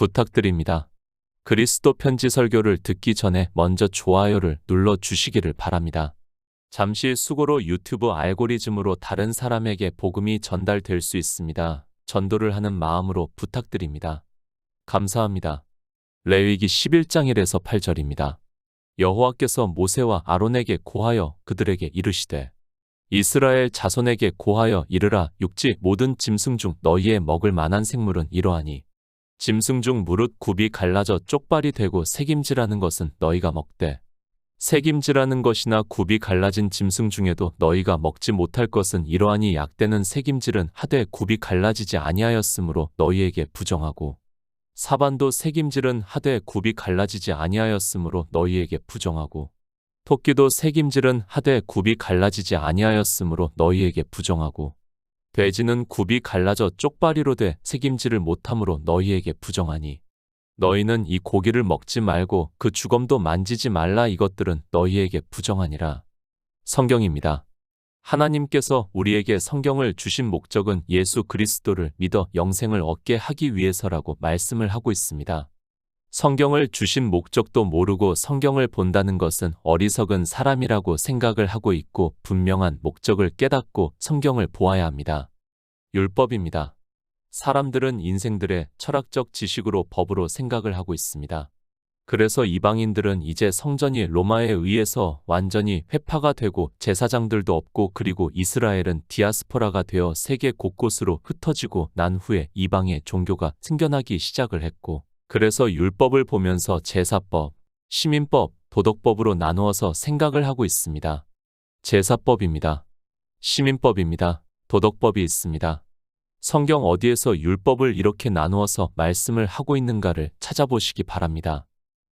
부탁드립니다. 그리스도 편지 설교를 듣기 전에 먼저 좋아요를 눌러 주시기를 바랍니다. 잠시 수고로 유튜브 알고리즘으로 다른 사람에게 복음이 전달될 수 있습니다. 전도를 하는 마음으로 부탁드립니다. 감사합니다. 레위기 11장 1에서 8절입니다. 여호와께서 모세와 아론에게 고하여 그들에게 이르시되 이스라엘 자손에게 고하여 이르라. 육지 모든 짐승 중 너희의 먹을 만한 생물은 이러하니 짐승 중 무릇 굽이 갈라져 쪽발이 되고 새김질하는 것은 너희가 먹되 새김질하는 것이나 굽이 갈라진 짐승 중에도 너희가 먹지 못할 것은 이러하니 약대는 새김질은 하되 굽이 갈라지지 아니하였으므로 너희에게 부정하고 사반도 새김질은 하되 굽이 갈라지지 아니하였으므로 너희에게 부정하고 토끼도 새김질은 하되 굽이 갈라지지 아니하였으므로 너희에게 부정하고 돼지는 굽이 갈라져 쪽발이로 돼 새김질을 못함으로 너희에게 부정하니 너희는 이 고기를 먹지 말고 그 주검도 만지지 말라. 이것들은 너희에게 부정하니라. 성경입니다. 하나님께서 우리에게 성경을 주신 목적은 예수 그리스도를 믿어 영생을 얻게 하기 위해서라고 말씀을 하고 있습니다. 성경을 주신 목적도 모르고 성경을 본다는 것은 어리석은 사람이라고 생각을 하고 있고 분명한 목적을 깨닫고 성경을 보아야 합니다. 율법입니다. 사람들은 인생들의 철학적 지식으로 법으로 생각을 하고 있습니다. 그래서 이방인들은 이제 성전이 로마에 의해서 완전히 회파가 되고 제사장들도 없고 그리고 이스라엘은 디아스포라가 되어 세계 곳곳으로 흩어지고 난 후에 이방의 종교가 생겨나기 시작을 했고 그래서 율법을 보면서 제사법, 시민법, 도덕법으로 나누어서 생각을 하고 있습니다. 제사법입니다. 시민법입니다. 도덕법이 있습니다. 성경 어디에서 율법을 이렇게 나누어서 말씀을 하고 있는가를 찾아보시기 바랍니다.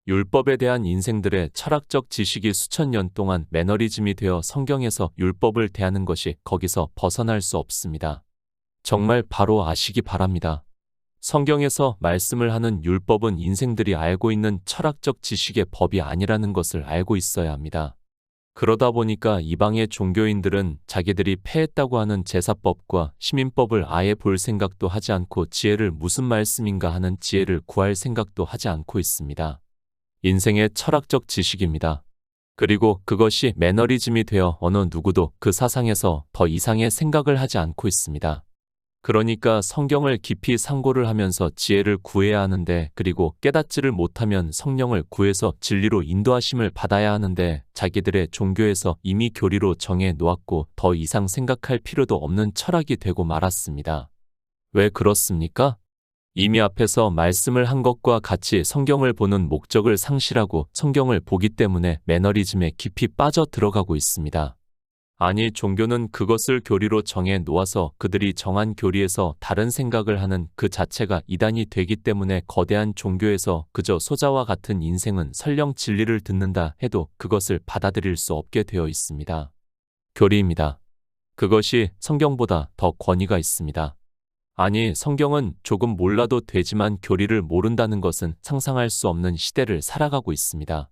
율법에 대한 인생들의 철학적 지식이 수천 년 동안 매너리즘이 되어 성경에서 율법을 대하는 것이 거기서 벗어날 수 없습니다. 정말 바로 아시기 바랍니다. 성경에서 말씀을 하는 율법은 인생들이 알고 있는 철학적 지식의 법이 아니라는 것을 알고 있어야 합니다. 그러다 보니까 이방의 종교인들은 자기들이 폐했다고 하는 제사법과 시민법을 아예 볼 생각도 하지 않고 지혜를 무슨 말씀인가 하는 지혜를 구할 생각도 하지 않고 있습니다. 인생의 철학적 지식입니다. 그리고 그것이 매너리즘이 되어 어느 누구도 그 사상에서 더 이상의 생각을 하지 않고 있습니다. 그러니까 성경을 깊이 상고를 하면서 지혜를 구해야 하는데 그리고 깨닫지를 못하면 성령을 구해서 진리로 인도하심을 받아야 하는데 자기들의 종교에서 이미 교리로 정해 놓았고 더 이상 생각할 필요도 없는 철학이 되고 말았습니다. 왜 그렇습니까? 이미 앞에서 말씀을 한 것과 같이 성경을 보는 목적을 상실하고 성경을 보기 때문에 매너리즘에 깊이 빠져 들어가고 있습니다. 아니, 종교는 그것을 교리로 정해 놓아서 그들이 정한 교리에서 다른 생각을 하는 그 자체가 이단이 되기 때문에 거대한 종교에서 그저 소자와 같은 인생은 설령 진리를 듣는다 해도 그것을 받아들일 수 없게 되어 있습니다. 교리입니다. 그것이 성경보다 더 권위가 있습니다. 아니, 성경은 조금 몰라도 되지만 교리를 모른다는 것은 상상할 수 없는 시대를 살아가고 있습니다.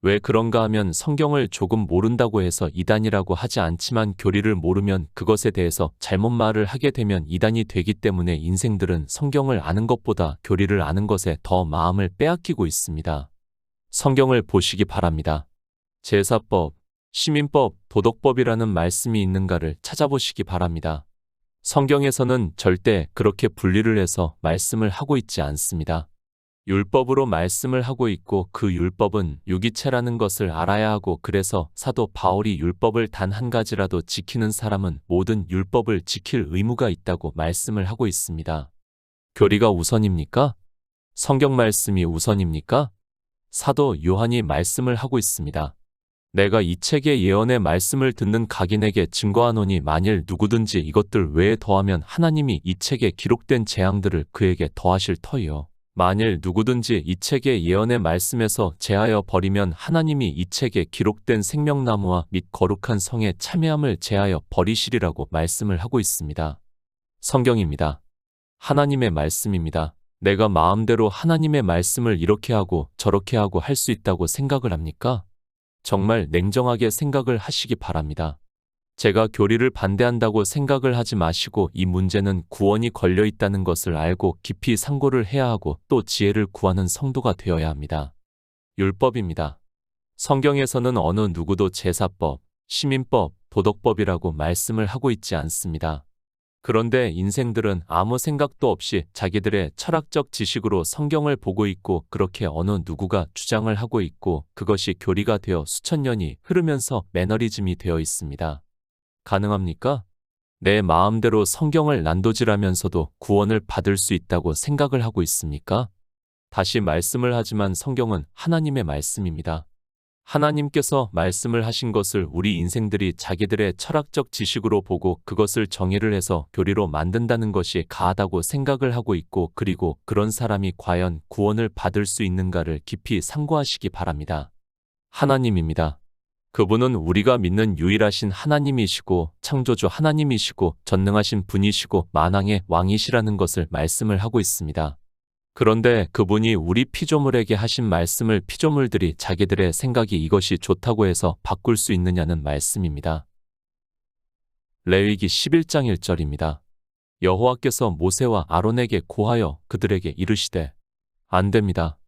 왜 그런가 하면 성경을 조금 모른다고 해서 이단이라고 하지 않지만 교리를 모르면 그것에 대해서 잘못 말을 하게 되면 이단이 되기 때문에 인생들은 성경을 아는 것보다 교리를 아는 것에 더 마음을 빼앗기고 있습니다. 성경을 보시기 바랍니다. 제사법, 시민법, 도덕법이라는 말씀이 있는가를 찾아보시기 바랍니다. 성경에서는 절대 그렇게 분리를 해서 말씀을 하고 있지 않습니다. 율법으로 말씀을 하고 있고 그 율법은 유기체라는 것을 알아야 하고 그래서 사도 바울이 율법을 단 한 가지라도 지키는 사람은 모든 율법을 지킬 의무가 있다고 말씀을 하고 있습니다. 교리가 우선입니까? 성경 말씀이 우선입니까? 사도 요한이 말씀을 하고 있습니다. 내가 이 책의 예언의 말씀을 듣는 각인에게 증거하노니 만일 누구든지 이것들 외에 더하면 하나님이 이 책에 기록된 재앙들을 그에게 더하실 터이요. 만일 누구든지 이 책의 예언의 말씀에서 제하여 버리면 하나님이 이 책에 기록된 생명나무와 및 거룩한 성의 참회함을 제하여 버리시리라고 말씀을 하고 있습니다. 성경입니다. 하나님의 말씀입니다. 내가 마음대로 하나님의 말씀을 이렇게 하고 저렇게 하고 할 수 있다고 생각을 합니까? 정말 냉정하게 생각을 하시기 바랍니다. 제가 교리를 반대한다고 생각을 하지 마시고 이 문제는 구원이 걸려 있다는 것을 알고 깊이 상고를 해야 하고 또 지혜를 구하는 성도가 되어야 합니다. 율법입니다. 성경에서는 어느 누구도 제사법, 시민법, 도덕법이라고 말씀을 하고 있지 않습니다. 그런데 인생들은 아무 생각도 없이 자기들의 철학적 지식으로 성경을 보고 있고 그렇게 어느 누구가 주장을 하고 있고 그것이 교리가 되어 수천 년이 흐르면서 매너리즘이 되어 있습니다. 가능합니까? 내 마음대로 성경을 난도질하면서도 구원을 받을 수 있다고 생각을 하고 있습니까? 다시 말씀을 하지만 성경은 하나님의 말씀입니다. 하나님께서 말씀을 하신 것을 우리 인생들이 자기들의 철학적 지식으로 보고 그것을 정의를 해서 교리로 만든다는 것이 가하다고 생각을 하고 있고 그리고 그런 사람이 과연 구원을 받을 수 있는가를 깊이 상고하시기 바랍니다. 하나님입니다. 그분은 우리가 믿는 유일하신 하나님이시고 창조주 하나님이시고 전능하신 분이시고 만왕의 왕이시라는 것을 말씀을 하고 있습니다. 그런데 그분이 우리 피조물에게 하신 말씀을 피조물들이 자기들의 생각이 이것이 좋다고 해서 바꿀 수 있느냐는 말씀입니다. 레위기 11장 1절입니다. 여호와께서 모세와 아론에게 고하여 그들에게 이르시되 안 됩니다.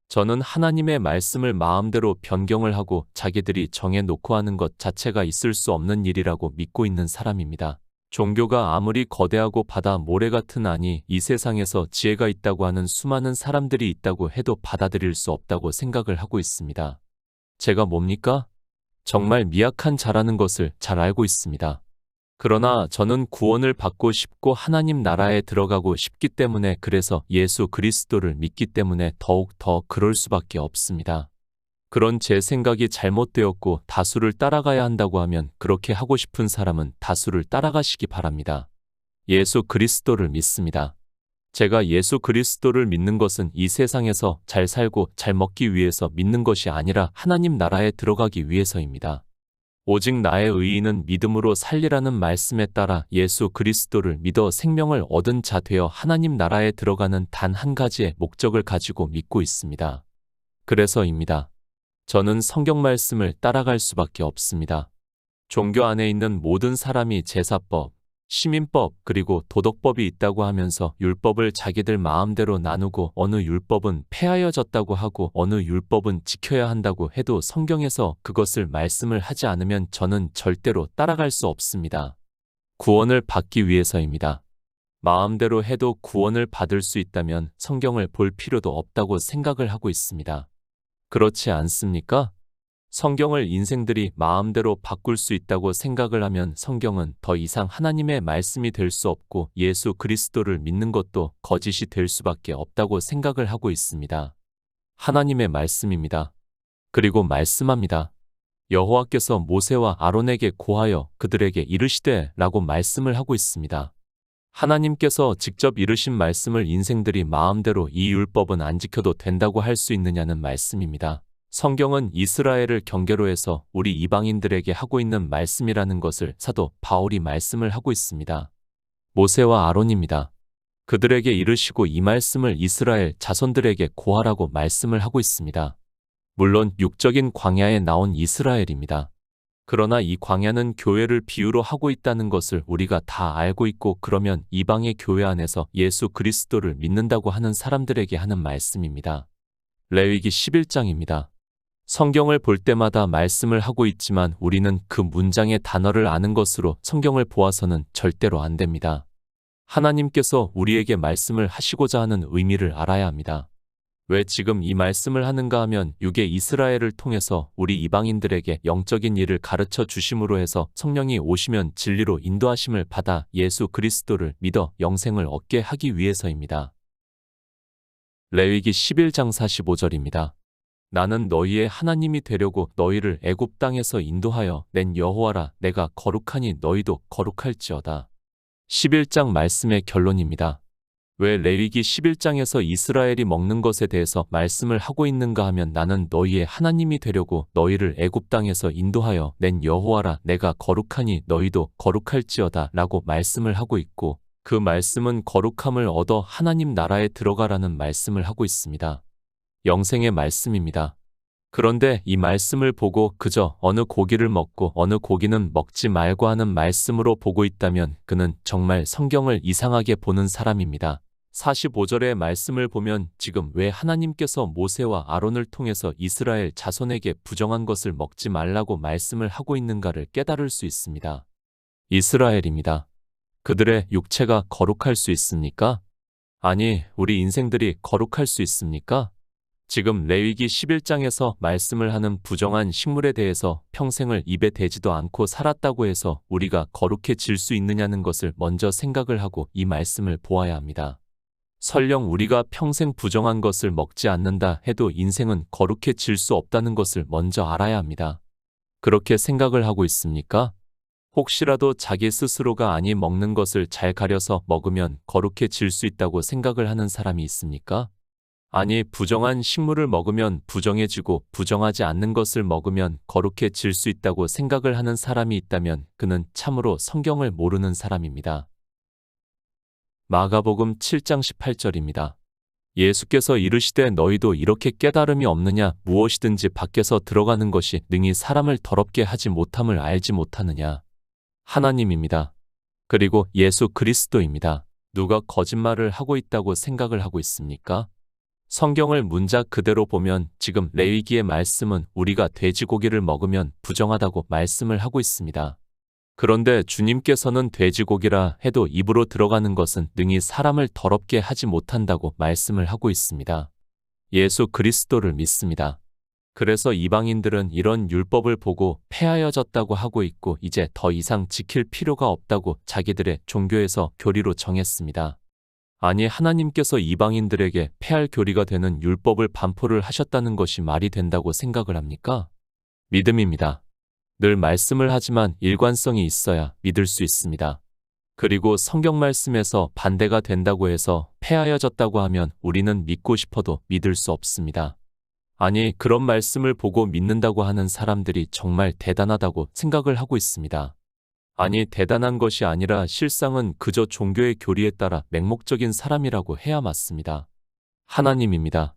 저는 하나님의 말씀을 마음대로 변경을 하고 자기들이 정해놓고 하는 것 자체가 있을 수 없는 일이라고 믿고 있는 사람입니다. 종교가 아무리 거대하고 바다 모래 같은 안이 이 세상에서 지혜가 있다고 하는 수많은 사람들이 있다고 해도 받아들일 수 없다고 생각을 하고 있습니다. 제가 뭡니까? 정말 미약한 자라는 것을 잘 알고 있습니다. 그러나 저는 구원을 받고 싶고 하나님 나라에 들어가고 싶기 때문에 그래서 예수 그리스도를 믿기 때문에 더욱 더 그럴 수밖에 없습니다. 그런 제 생각이 잘못되었고 다수를 따라가야 한다고 하면 그렇게 하고 싶은 사람은 다수를 따라가시기 바랍니다. 예수 그리스도를 믿습니다. 제가 예수 그리스도를 믿는 것은 이 세상에서 잘 살고 잘 먹기 위해서 믿는 것이 아니라 하나님 나라에 들어가기 위해서입니다. 오직 나의 의인은 믿음으로 살리라는 말씀에 따라 예수 그리스도를 믿어 생명을 얻은 자 되어 하나님 나라에 들어가는 단 한 가지의 목적을 가지고 믿고 있습니다. 그래서입니다. 저는 성경 말씀을 따라갈 수밖에 없습니다. 종교 안에 있는 모든 사람이 제사법, 시민법 그리고 도덕법이 있다고 하면서 율법을 자기들 마음대로 나누고 어느 율법은 폐하여졌다고 하고 어느 율법은 지켜야 한다고 해도 성경에서 그것을 말씀을 하지 않으면 저는 절대로 따라갈 수 없습니다. 구원을 받기 위해서입니다. 마음대로 해도 구원을 받을 수 있다면 성경을 볼 필요도 없다고 생각을 하고 있습니다. 그렇지 않습니까? 성경을 인생들이 마음대로 바꿀 수 있다고 생각을 하면 성경은 더 이상 하나님의 말씀이 될 수 없고 예수 그리스도를 믿는 것도 거짓이 될 수밖에 없다고 생각을 하고 있습니다. 하나님의 말씀입니다. 그리고 말씀합니다. 여호와께서 모세와 아론에게 고하여 그들에게 이르시되 라고 말씀을 하고 있습니다. 하나님께서 직접 이르신 말씀을 인생들이 마음대로 이 율법은 안 지켜도 된다고 할 수 있느냐는 말씀입니다. 성경은 이스라엘을 경계로 해서 우리 이방인들에게 하고 있는 말씀이라는 것을 사도 바울이 말씀을 하고 있습니다. 모세와 아론입니다. 그들에게 이르시고 이 말씀을 이스라엘 자손들에게 고하라고 말씀을 하고 있습니다. 물론 육적인 광야에 나온 이스라엘입니다. 그러나 이 광야는 교회를 비유로 하고 있다는 것을 우리가 다 알고 있고 그러면 이방의 교회 안에서 예수 그리스도를 믿는다고 하는 사람들에게 하는 말씀입니다. 레위기 11장입니다. 성경을 볼 때마다 말씀을 하고 있지만 우리는 그 문장의 단어를 아는 것으로 성경을 보아서는 절대로 안 됩니다. 하나님께서 우리에게 말씀을 하시고자 하는 의미를 알아야 합니다. 왜 지금 이 말씀을 하는가 하면 육의 이스라엘을 통해서 우리 이방인들에게 영적인 일을 가르쳐 주심으로 해서 성령이 오시면 진리로 인도하심을 받아 예수 그리스도를 믿어 영생을 얻게 하기 위해서입니다. 레위기 11장 45절입니다. 나는 너희의 하나님이 되려고 너희를 애굽 땅에서 인도하여 낸 여호와라. 내가 거룩하니 너희도 거룩할지어다. 11장 말씀의 결론입니다. 왜 레위기 11장에서 이스라엘이 먹는 것에 대해서 말씀을 하고 있는가 하면 나는 너희의 하나님이 되려고 너희를 애굽 땅에서 인도하여 낸 여호와라. 내가 거룩하니 너희도 거룩할지어다 라고 말씀을 하고 있고 그 말씀은 거룩함을 얻어 하나님 나라에 들어가라는 말씀을 하고 있습니다. 영생의 말씀입니다. 그런데 이 말씀을 보고 그저 어느 고기를 먹고 어느 고기는 먹지 말고 하는 말씀으로 보고 있다면 그는 정말 성경을 이상하게 보는 사람입니다. 45절의 말씀을 보면 지금 왜 하나님께서 모세와 아론을 통해서 이스라엘 자손에게 부정한 것을 먹지 말라고 말씀을 하고 있는가를 깨달을 수 있습니다. 이스라엘입니다. 그들의 육체가 거룩할 수 있습니까? 아니, 우리 인생들이 거룩할 수 있습니까? 지금 레위기 11장에서 말씀을 하는 부정한 식물에 대해서 평생을 입에 대지도 않고 살았다고 해서 우리가 거룩해질 수 있느냐는 것을 먼저 생각을 하고 이 말씀을 보아야 합니다. 설령 우리가 평생 부정한 것을 먹지 않는다 해도 인생은 거룩해질 수 없다는 것을 먼저 알아야 합니다. 그렇게 생각을 하고 있습니까? 혹시라도 자기 스스로가 아니 먹는 것을 잘 가려서 먹으면 거룩해질 수 있다고 생각을 하는 사람이 있습니까? 아니, 부정한 식물을 먹으면 부정해지고 부정하지 않는 것을 먹으면 거룩해질 수 있다고 생각을 하는 사람이 있다면 그는 참으로 성경을 모르는 사람입니다. 마가복음 7장 18절입니다. 예수께서 이르시되 너희도 이렇게 깨달음이 없느냐? 무엇이든지 밖에서 들어가는 것이 능히 사람을 더럽게 하지 못함을 알지 못하느냐? 하나님입니다. 그리고 예수 그리스도입니다. 누가 거짓말을 하고 있다고 생각을 하고 있습니까? 성경을 문자 그대로 보면 지금 레위기의 말씀은 우리가 돼지고기를 먹으면 부정하다고 말씀을 하고 있습니다. 그런데 주님께서는 돼지고기라 해도 입으로 들어가는 것은 능히 사람을 더럽게 하지 못한다고 말씀을 하고 있습니다. 예수 그리스도를 믿습니다. 그래서 이방인들은 이런 율법을 보고 폐하여졌다고 하고 있고 이제 더 이상 지킬 필요가 없다고 자기들의 종교에서 교리로 정했습니다. 아니, 하나님께서 이방인들에게 폐할 교리가 되는 율법을 반포를 하셨다는 것이 말이 된다고 생각을 합니까? 믿음입니다. 늘 말씀을 하지만 일관성이 있어야 믿을 수 있습니다. 그리고 성경 말씀에서 반대가 된다고 해서 폐하여졌다고 하면 우리는 믿고 싶어도 믿을 수 없습니다. 아니, 그런 말씀을 보고 믿는다고 하는 사람들이 정말 대단하다고 생각을 하고 있습니다. 아니, 대단한 것이 아니라 실상은 그저 종교의 교리에 따라 맹목적인 사람이라고 해야 맞습니다. 하나님입니다.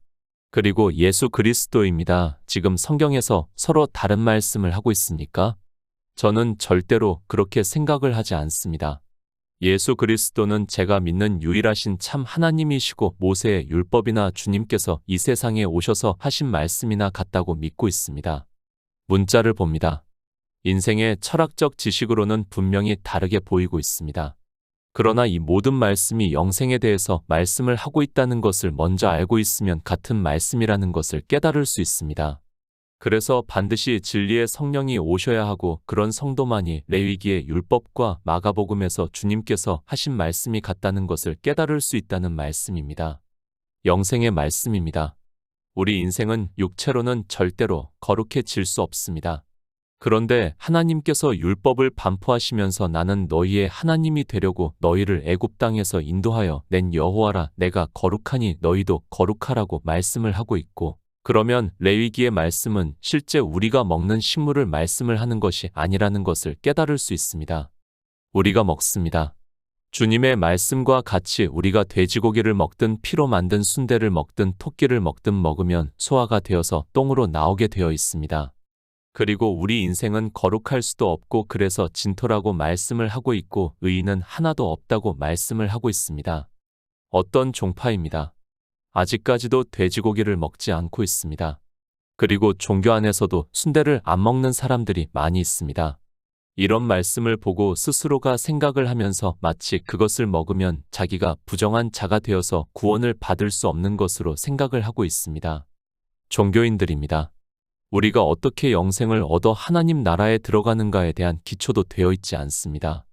그리고 예수 그리스도입니다. 지금 성경에서 서로 다른 말씀을 하고 있습니까? 저는 절대로 그렇게 생각을 하지 않습니다. 예수 그리스도는 제가 믿는 유일하신 참 하나님이시고 모세의 율법이나 주님께서 이 세상에 오셔서 하신 말씀이나 같다고 믿고 있습니다. 문자를 봅니다. 인생의 철학적 지식으로는 분명히 다르게 보이고 있습니다. 그러나 이 모든 말씀이 영생에 대해서 말씀을 하고 있다는 것을 먼저 알고 있으면 같은 말씀이라는 것을 깨달을 수 있습니다. 그래서 반드시 진리의 성령이 오셔야 하고 그런 성도만이 레위기의 율법과 마가복음에서 주님께서 하신 말씀이 같다는 것을 깨달을 수 있다는 말씀입니다. 영생의 말씀입니다. 우리 인생은 육체로는 절대로 거룩해질 수 없습니다. 그런데 하나님께서 율법을 반포하시면서 나는 너희의 하나님이 되려고 너희를 애굽 땅에서 인도하여 낸 여호와라 내가 거룩하니 너희도 거룩하라고 말씀을 하고 있고 그러면 레위기의 말씀은 실제 우리가 먹는 식물을 말씀을 하는 것이 아니라는 것을 깨달을 수 있습니다. 우리가 먹습니다. 주님의 말씀과 같이 우리가 돼지고기를 먹든 피로 만든 순대를 먹든 토끼를 먹든 먹으면 소화가 되어서 똥으로 나오게 되어 있습니다. 그리고 우리 인생은 거룩할 수도 없고 그래서 진토라고 말씀을 하고 있고 의인은 하나도 없다고 말씀을 하고 있습니다. 어떤 종파입니다. 아직까지도 돼지고기를 먹지 않고 있습니다. 그리고 종교 안에서도 순대를 안 먹는 사람들이 많이 있습니다. 이런 말씀을 보고 스스로가 생각을 하면서 마치 그것을 먹으면 자기가 부정한 자가 되어서 구원을 받을 수 없는 것으로 생각을 하고 있습니다. 종교인들입니다. 우리가 어떻게 영생을 얻어 하나님 나라에 들어가는가에 대한 기초도 되어 있지 않습니다.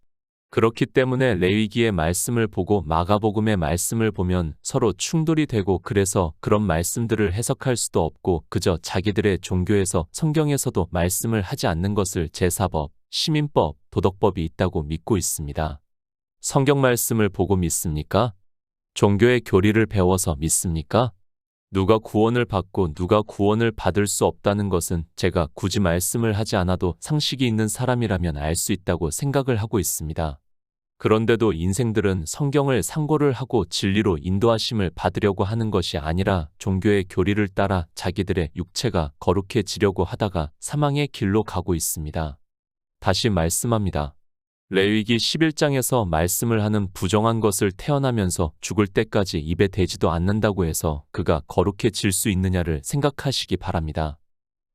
그렇기 때문에 레위기의 말씀을 보고 마가복음의 말씀을 보면 서로 충돌이 되고 그래서 그런 말씀들을 해석할 수도 없고 그저 자기들의 종교에서 성경에서도 말씀을 하지 않는 것을 제사법, 시민법, 도덕법이 있다고 믿고 있습니다. 성경 말씀을 보고 믿습니까? 종교의 교리를 배워서 믿습니까? 누가 구원을 받고 누가 구원을 받을 수 없다는 것은 제가 굳이 말씀을 하지 않아도 상식이 있는 사람이라면 알 수 있다고 생각을 하고 있습니다. 그런데도 인생들은 성경을 상고를 하고 진리로 인도하심을 받으려고 하는 것이 아니라 종교의 교리를 따라 자기들의 육체가 거룩해지려고 하다가 사망의 길로 가고 있습니다. 다시 말씀합니다. 레위기 11장에서 말씀을 하는 부정한 것을 태어나면서 죽을 때까지 입에 대지도 않는다고 해서 그가 거룩해질 수 있느냐를 생각하시기 바랍니다.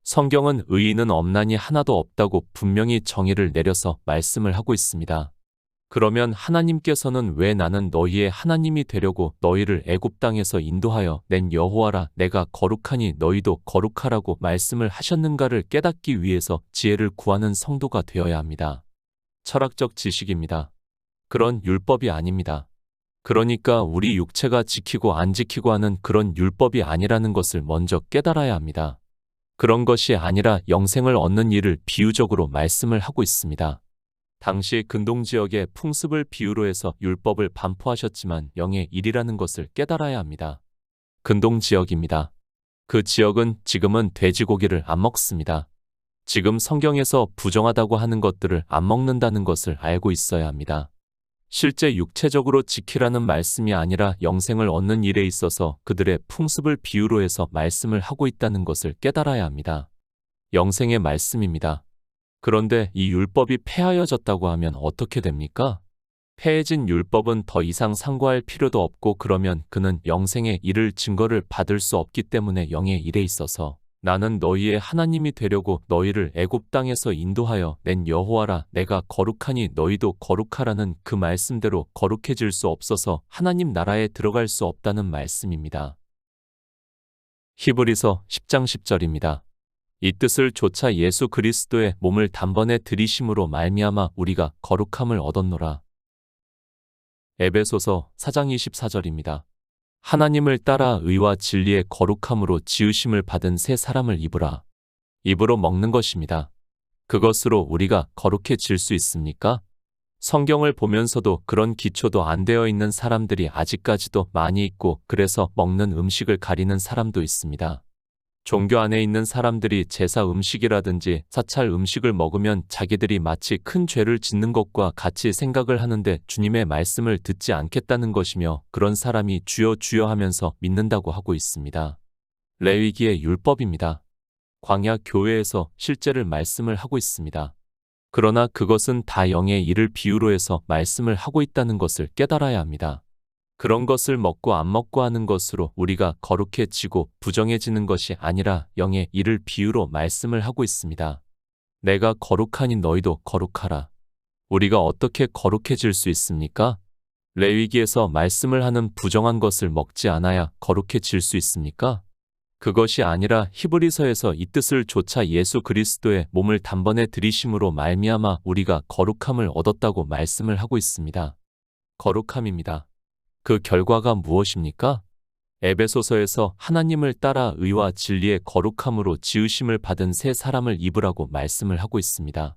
성경은 의인은 없나니 하나도 없다고 분명히 정의를 내려서 말씀을 하고 있습니다. 그러면 하나님께서는 왜 나는 너희의 하나님이 되려고 너희를 애굽 땅에서 인도하여 낸 여호와라 내가 거룩하니 너희도 거룩하라고 말씀을 하셨는가를 깨닫기 위해서 지혜를 구하는 성도가 되어야 합니다. 철학적 지식입니다. 그런 율법이 아닙니다. 그러니까 우리 육체가 지키고 안 지키고 하는 그런 율법이 아니라는 것을 먼저 깨달아야 합니다. 그런 것이 아니라 영생을 얻는 일을 비유적으로 말씀을 하고 있습니다. 당시 근동 지역의 풍습을 비유로 해서 율법을 반포하셨지만 영의 일이라는 것을 깨달아야 합니다. 근동 지역입니다. 그 지역은 지금은 돼지고기를 안 먹습니다. 지금 성경에서 부정하다고 하는 것들을 안 먹는다는 것을 알고 있어야 합니다. 실제 육체적으로 지키라는 말씀이 아니라 영생을 얻는 일에 있어서 그들의 풍습을 비유로 해서 말씀을 하고 있다는 것을 깨달아야 합니다. 영생의 말씀입니다. 그런데 이 율법이 폐하여졌다고 하면 어떻게 됩니까? 폐해진 율법은 더 이상 상고할 필요도 없고 그러면 그는 영생의 이를 증거를 받을 수 없기 때문에 영의 일에 있어서 나는 너희의 하나님이 되려고 너희를 애굽 땅에서 인도하여 낸 여호와라 내가 거룩하니 너희도 거룩하라는 그 말씀대로 거룩해질 수 없어서 하나님 나라에 들어갈 수 없다는 말씀입니다. 히브리서 10장 10절입니다. 이 뜻을 조차 예수 그리스도의 몸을 단번에 들이심으로 말미암아 우리가 거룩함을 얻었노라. 에베소서 4장 24절입니다. 하나님을 따라 의와 진리의 거룩함으로 지으심을 받은 새 사람을 입으라. 입으로 먹는 것입니다. 그것으로 우리가 거룩해질 수 있습니까? 성경을 보면서도 그런 기초도 안 되어 있는 사람들이 아직까지도 많이 있고 그래서 먹는 음식을 가리는 사람도 있습니다. 종교 안에 있는 사람들이 제사 음식이라든지 사찰 음식을 먹으면 자기들이 마치 큰 죄를 짓는 것과 같이 생각을 하는데 주님의 말씀을 듣지 않겠다는 것이며 그런 사람이 주여 주여 하면서 믿는다고 하고 있습니다. 레위기의 율법입니다. 광야 교회에서 실제를 말씀을 하고 있습니다. 그러나 그것은 다 영의 일을 비유로 해서 말씀을 하고 있다는 것을 깨달아야 합니다. 그런 것을 먹고 안 먹고 하는 것으로 우리가 거룩해지고 부정해지는 것이 아니라 영의 일을 비유로 말씀을 하고 있습니다. 내가 거룩하니 너희도 거룩하라. 우리가 어떻게 거룩해질 수 있습니까? 레위기에서 말씀을 하는 부정한 것을 먹지 않아야 거룩해질 수 있습니까? 그것이 아니라 히브리서에서 이 뜻을 조차 예수 그리스도의 몸을 단번에 들이심으로 말미암아 우리가 거룩함을 얻었다고 말씀을 하고 있습니다. 거룩함입니다. 그 결과가 무엇입니까? 에베소서에서 하나님을 따라 의와 진리의 거룩함으로 지으심을 받은 새 사람을 입으라고 말씀을 하고 있습니다.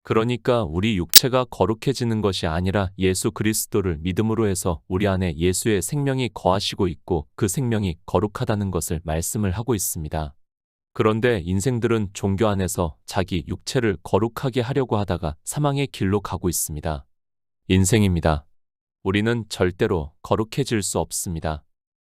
그러니까 우리 육체가 거룩해지는 것이 아니라 예수 그리스도를 믿음으로 해서 우리 안에 예수의 생명이 거하시고 있고 그 생명이 거룩하다는 것을 말씀을 하고 있습니다. 그런데 인생들은 종교 안에서 자기 육체를 거룩하게 하려고 하다가 사망의 길로 가고 있습니다. 인생입니다. 우리는 절대로 거룩해질 수 없습니다.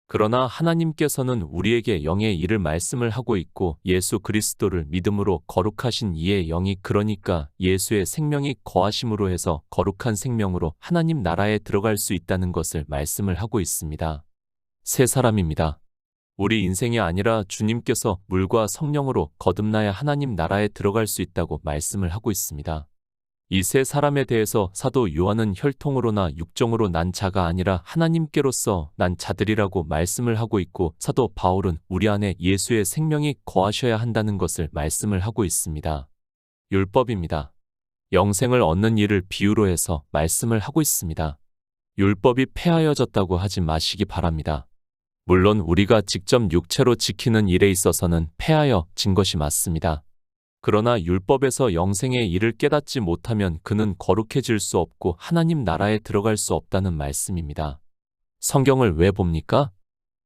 그러나 하나님께서는 우리에게 영의 일을 말씀을 하고 있고 예수 그리스도를 믿음으로 거룩하신 이의 영이 그러니까 예수의 생명이 거하심으로 해서 거룩한 생명으로 하나님 나라에 들어갈 수 있다는 것을 말씀을 하고 있습니다. 새 사람입니다. 우리 인생이 아니라 주님께서 물과 성령으로 거듭나야 하나님 나라에 들어갈 수 있다고 말씀을 하고 있습니다. 이 세 사람에 대해서 사도 요한은 혈통으로나 육정으로 난 자가 아니라 하나님께로서 난 자들이라고 말씀을 하고 있고 사도 바울은 우리 안에 예수의 생명이 거하셔야 한다는 것을 말씀을 하고 있습니다. 율법입니다. 영생을 얻는 일을 비유로 해서 말씀을 하고 있습니다. 율법이 폐하여졌다고 하지 마시기 바랍니다. 물론 우리가 직접 육체로 지키는 일에 있어서는 폐하여진 것이 맞습니다. 그러나 율법에서 영생의 일을 깨닫지 못하면 그는 거룩해질 수 없고 하나님 나라에 들어갈 수 없다는 말씀입니다. 성경을 왜 봅니까?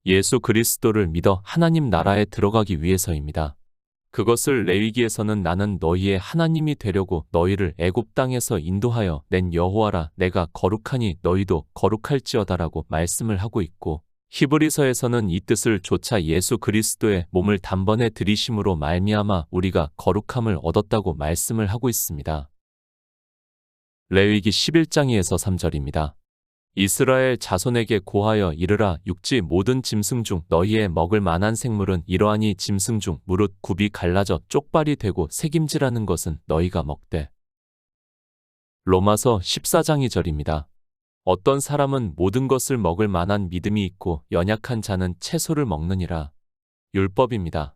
예수 그리스도를 믿어 하나님 나라에 들어가기 위해서입니다. 그것을 레위기에서는 나는 너희의 하나님이 되려고 너희를 애굽 땅에서 인도하여 낸 여호와라 내가 거룩하니 너희도 거룩할지어다라고 말씀을 하고 있고 히브리서에서는 이 뜻을 조차 예수 그리스도의 몸을 단번에 들이심으로 말미암아 우리가 거룩함을 얻었다고 말씀을 하고 있습니다. 레위기 11장 2에서 3절입니다. 이스라엘 자손에게 고하여 이르라 육지 모든 짐승 중 너희의 먹을 만한 생물은 이러하니 짐승 중 무릇 굽이 갈라져 쪽발이 되고 새김질하는 것은 너희가 먹되. 로마서 14장 2절입니다. 어떤 사람은 모든 것을 먹을 만한 믿음이 있고 연약한 자는 채소를 먹느니라. 율법입니다.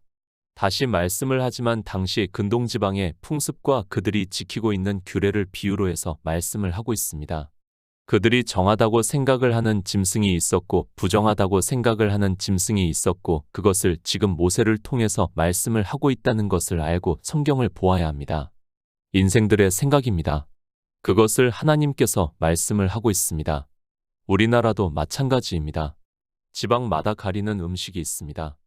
다시 말씀을 하지만 당시 근동지방의 풍습과 그들이 지키고 있는 규례를 비유로 해서 말씀을 하고 있습니다. 그들이 정하다고 생각을 하는 짐승이 있었고 부정하다고 생각을 하는 짐승이 있었고 그것을 지금 모세를 통해서 말씀을 하고 있다는 것을 알고 성경을 보아야 합니다. 인생들의 생각입니다. 그것을 하나님께서 말씀을 하고 있습니다. 우리나라도 마찬가지입니다. 지방마다 가리는 음식이 있습니다.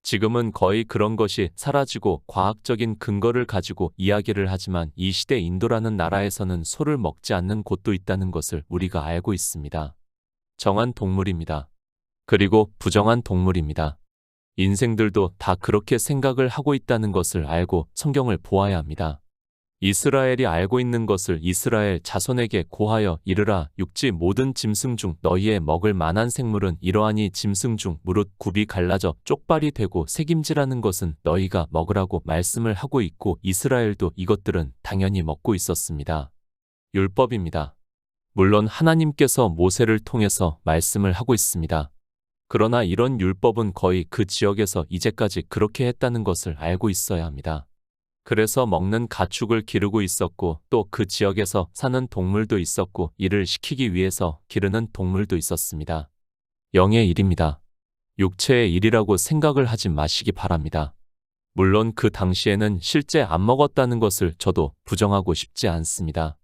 지금은 거의 그런 것이 사라지고 과학적인 근거를 가지고 이야기를 하지만 이 시대 인도라는 나라에서는 소를 먹지 않는 곳도 있다는 것을 우리가 알고 있습니다. 정한 동물입니다. 그리고 부정한 동물입니다. 인생들도 다 그렇게 생각을 하고 있다는 것을 알고 성경을 보아야 합니다. 이스라엘이 알고 있는 것을 이스라엘 자손에게 고하여 이르라 육지 모든 짐승 중 너희의 먹을 만한 생물은 이러하니 짐승 중 무릇 굽이 갈라져 쪽발이 되고 새김질하는 것은 너희가 먹으라고 말씀을 하고 있고 이스라엘도 이것들은 당연히 먹고 있었습니다. 율법입니다. 물론 하나님께서 모세를 통해서 말씀을 하고 있습니다. 그러나 이런 율법은 거의 그 지역에서 이제까지 그렇게 했다는 것을 알고 있어야 합니다. 그래서 먹는 가축을 기르고 있었고 또 그 지역에서 사는 동물도 있었고 이를 시키기 위해서 기르는 동물도 있었습니다. 영의 일입니다. 육체의 일이라고 생각을 하지 마시기 바랍니다. 물론 그 당시에는 실제 안 먹었다는 것을 저도 부정하고 싶지 않습니다.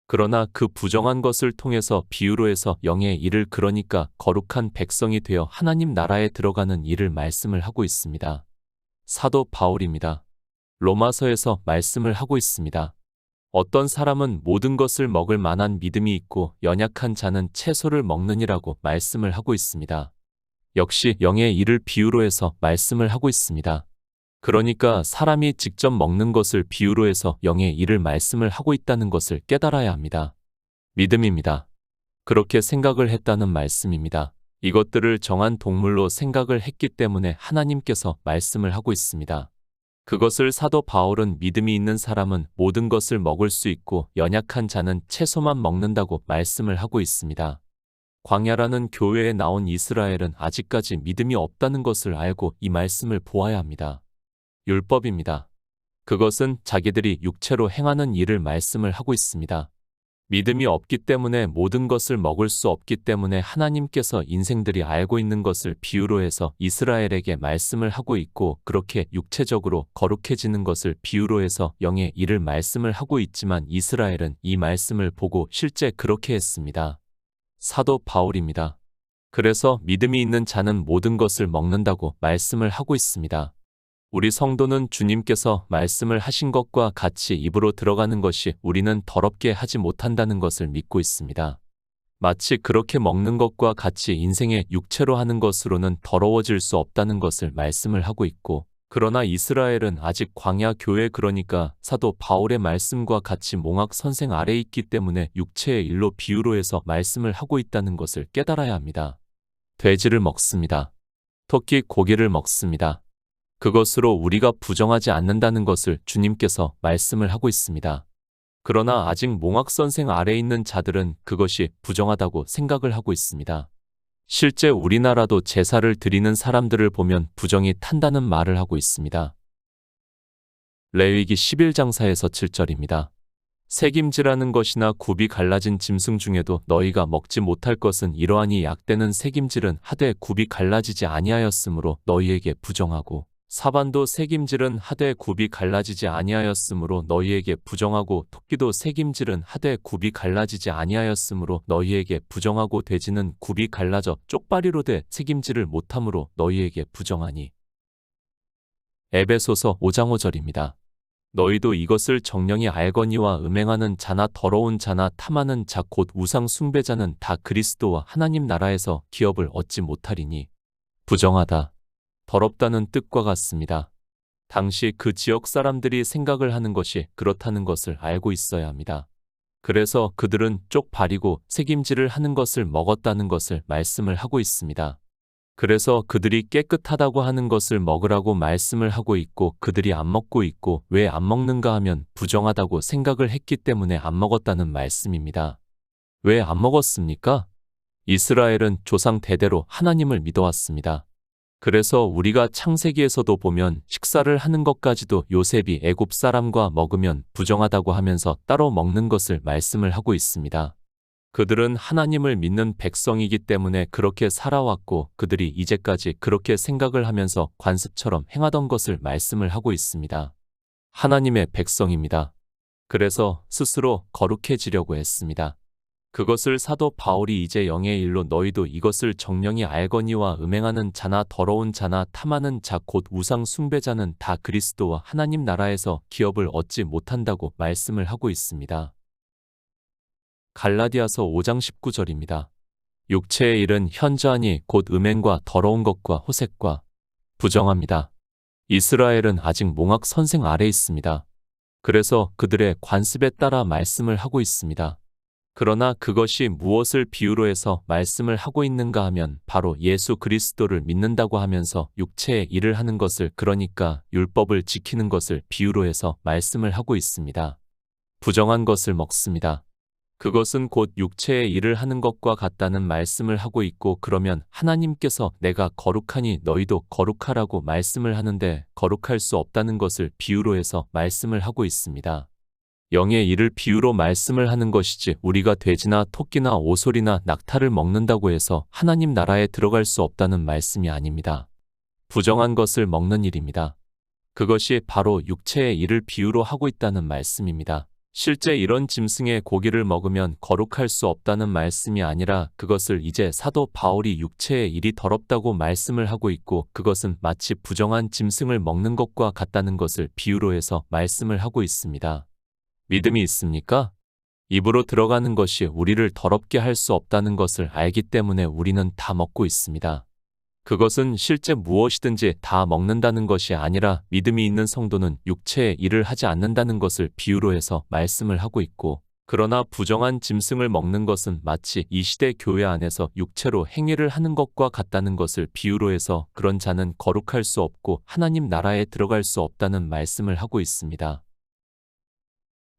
그러나 그 부정한 것을 통해서 비유로 해서 영의 일을 그러니까 거룩한 백성이 되어 하나님 나라에 들어가는 일을 말씀을 하고 있습니다. 사도 바울입니다. 로마서에서 말씀을 하고 있습니다. 어떤 사람은 모든 것을 먹을 만한 믿음이 있고 연약한 자는 채소를 먹느니라고 말씀을 하고 있습니다. 역시 영의 일을 비유로 해서 말씀을 하고 있습니다. 그러니까 사람이 직접 먹는 것을 비유로 해서 영의 일을 말씀을 하고 있다는 것을 깨달아야 합니다. 믿음입니다. 그렇게 생각을 했다는 말씀입니다. 이것들을 정한 동물로 생각을 했기 때문에 하나님께서 말씀을 하고 있습니다. 그것을 사도 바울은 믿음이 있는 사람은 모든 것을 먹을 수 있고 연약한 자는 채소만 먹는다고 말씀을 하고 있습니다. 광야라는 교회에 나온 이스라엘은 아직까지 믿음이 없다는 것을 알고 이 말씀을 보아야 합니다. 율법입니다. 그것은 자기들이 육체로 행하는 일을 말씀을 하고 있습니다. 믿음이 없기 때문에 모든 것을 먹을 수 없기 때문에 하나님께서 인생들이 알고 있는 것을 비유로 해서 이스라엘에게 말씀을 하고 있고 그렇게 육체적으로 거룩해지는 것을 비유로 해서 영의 일을 말씀을 하고 있지만 이스라엘은 이 말씀을 보고 실제 그렇게 했습니다. 사도 바울입니다. 그래서 믿음이 있는 자는 모든 것을 먹는다고 말씀을 하고 있습니다. 우리 성도는 주님께서 말씀을 하신 것과 같이 입으로 들어가는 것이 우리는 더럽게 하지 못한다는 것을 믿고 있습니다. 마치 그렇게 먹는 것과 같이 인생의 육체로 하는 것으로는 더러워질 수 없다는 것을 말씀을 하고 있고 그러나 이스라엘은 아직 광야 교회 그러니까 사도 바울의 말씀과 같이 몽학 선생 아래 있기 때문에 육체의 일로 비유로 해서 말씀을 하고 있다는 것을 깨달아야 합니다. 돼지를 먹습니다. 토끼 고기를 먹습니다. 그것으로 우리가 부정하지 않는다는 것을 주님께서 말씀을 하고 있습니다. 그러나 아직 몽학선생 아래 있는 자들은 그것이 부정하다고 생각을 하고 있습니다. 실제 우리나라도 제사를 드리는 사람들을 보면 부정이 탄다는 말을 하고 있습니다. 레위기 11장 4에서 7절입니다. 새김질하는 것이나 굽이 갈라진 짐승 중에도 너희가 먹지 못할 것은 이러하니 약대는 새김질은 하되 굽이 갈라지지 아니하였으므로 너희에게 부정하고 사반도 새김질은 하되 굽이 갈라지지 아니하였으므로 너희에게 부정하고 토끼도 새김질은 하되 굽이 갈라지지 아니하였으므로 너희에게 부정하고 돼지는 굽이 갈라져 쪽발이로 돼 새김질을 못함으로 너희에게 부정하니 에베소서 5장 5절입니다. 너희도 이것을 정령이 알거니와 음행하는 자나 더러운 자나 탐하는 자 곧 우상 숭배자는 다 그리스도와 하나님 나라에서 기업을 얻지 못하리니 부정하다, 더럽다는 뜻과 같습니다. 당시 그 지역 사람들이 생각을 하는 것이 그렇다는 것을 알고 있어야 합니다. 그래서 그들은 쪽발이고 색임질을 하는 것을 먹었다는 것을 말씀을 하고 있습니다. 그래서 그들이 깨끗하다고 하는 것을 먹으라고 말씀을 하고 있고 그들이 안 먹고 있고 왜 안 먹는가 하면 부정하다고 생각을 했기 때문에 안 먹었다는 말씀입니다. 왜 안 먹었습니까? 이스라엘은 조상 대대로 하나님을 믿어왔습니다. 그래서 우리가 창세기에서도 보면 식사를 하는 것까지도 요셉이 애굽 사람과 먹으면 부정하다고 하면서 따로 먹는 것을 말씀을 하고 있습니다. 그들은 하나님을 믿는 백성이기 때문에 그렇게 살아왔고 그들이 이제까지 그렇게 생각을 하면서 관습처럼 행하던 것을 말씀을 하고 있습니다. 하나님의 백성입니다. 그래서 스스로 거룩해지려고 했습니다. 그것을 사도 바울이 이제 영의 일로 너희도 이것을 정령이 알거니와 음행하는 자나 더러운 자나 탐하는 자 곧 우상 숭배자는 다 그리스도와 하나님 나라에서 기업을 얻지 못한다고 말씀을 하고 있습니다. 갈라디아서 5장 19절입니다. 육체의 일은 현저하니 곧 음행과 더러운 것과 호색과 부정합니다. 이스라엘은 아직 몽학 선생 아래 있습니다. 그래서 그들의 관습에 따라 말씀을 하고 있습니다. 그러나 그것이 무엇을 비유로 해서 말씀을 하고 있는가 하면 바로 예수 그리스도를 믿는다고 하면서 육체의 일을 하는 것을 그러니까 율법을 지키는 것을 비유로 해서 말씀을 하고 있습니다. 부정한 것을 먹습니다. 그것은 곧 육체의 일을 하는 것과 같다는 말씀을 하고 있고 그러면 하나님께서 내가 거룩하니 너희도 거룩하라고 말씀을 하는데 거룩할 수 없다는 것을 비유로 해서 말씀을 하고 있습니다. 영의 일을 비유로 말씀을 하는 것이지 우리가 돼지나 토끼나 오솔이나 낙타를 먹는다고 해서 하나님 나라에 들어갈 수 없다는 말씀이 아닙니다. 부정한 것을 먹는 일입니다. 그것이 바로 육체의 일을 비유로 하고 있다는 말씀입니다. 실제 이런 짐승의 고기를 먹으면 거룩할 수 없다는 말씀이 아니라 그것을 이제 사도 바울이 육체의 일이 더럽다고 말씀을 하고 있고 그것은 마치 부정한 짐승을 먹는 것과 같다는 것을 비유로 해서 말씀을 하고 있습니다. 믿음이 있습니까? 입으로 들어가는 것이 우리를 더럽게 할 수 없다는 것을 알기 때문에 우리는 다 먹고 있습니다. 그것은 실제 무엇이든지 다 먹는다는 것이 아니라 믿음이 있는 성도는 육체의 일을 하지 않는다는 것을 비유로 해서 말씀을 하고 있고 그러나 부정한 짐승을 먹는 것은 마치 이 시대 교회 안에서 육체로 행위를 하는 것과 같다는 것을 비유로 해서 그런 자는 거룩할 수 없고 하나님 나라에 들어갈 수 없다는 말씀을 하고 있습니다.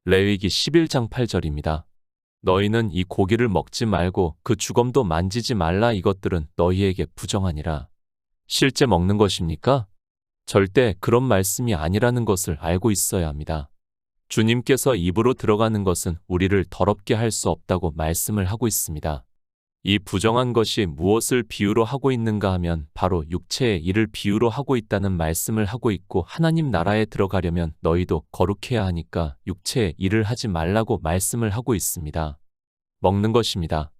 레위기 11장 8절입니다. 너희는 이 고기를 먹지 말고 그 주검도 만지지 말라 이것들은 너희에게 부정하니라. 실제 먹는 것입니까? 절대 그런 말씀이 아니라는 것을 알고 있어야 합니다. 주님께서 입으로 들어가는 것은 우리를 더럽게 할 수 없다고 말씀을 하고 있습니다. 이 부정한 것이 무엇을 비유로 하고 있는가 하면 바로 육체의 일을 비유로 하고 있다는 말씀을 하고 있고 하나님 나라에 들어가려면 너희도 거룩해야 하니까 육체의 일을 하지 말라고 말씀을 하고 있습니다. 먹는 것입니다.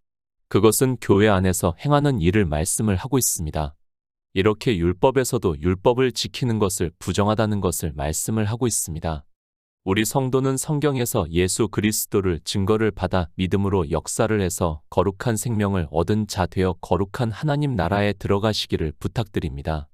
그것은 교회 안에서 행하는 일을 말씀을 하고 있습니다. 이렇게 율법에서도 율법을 지키는 것을 부정하다는 것을 말씀을 하고 있습니다. 우리 성도는 성경에서 예수 그리스도를 증거를 받아 믿음으로 역사를 해서 거룩한 생명을 얻은 자 되어 거룩한 하나님 나라에 들어가시기를 부탁드립니다.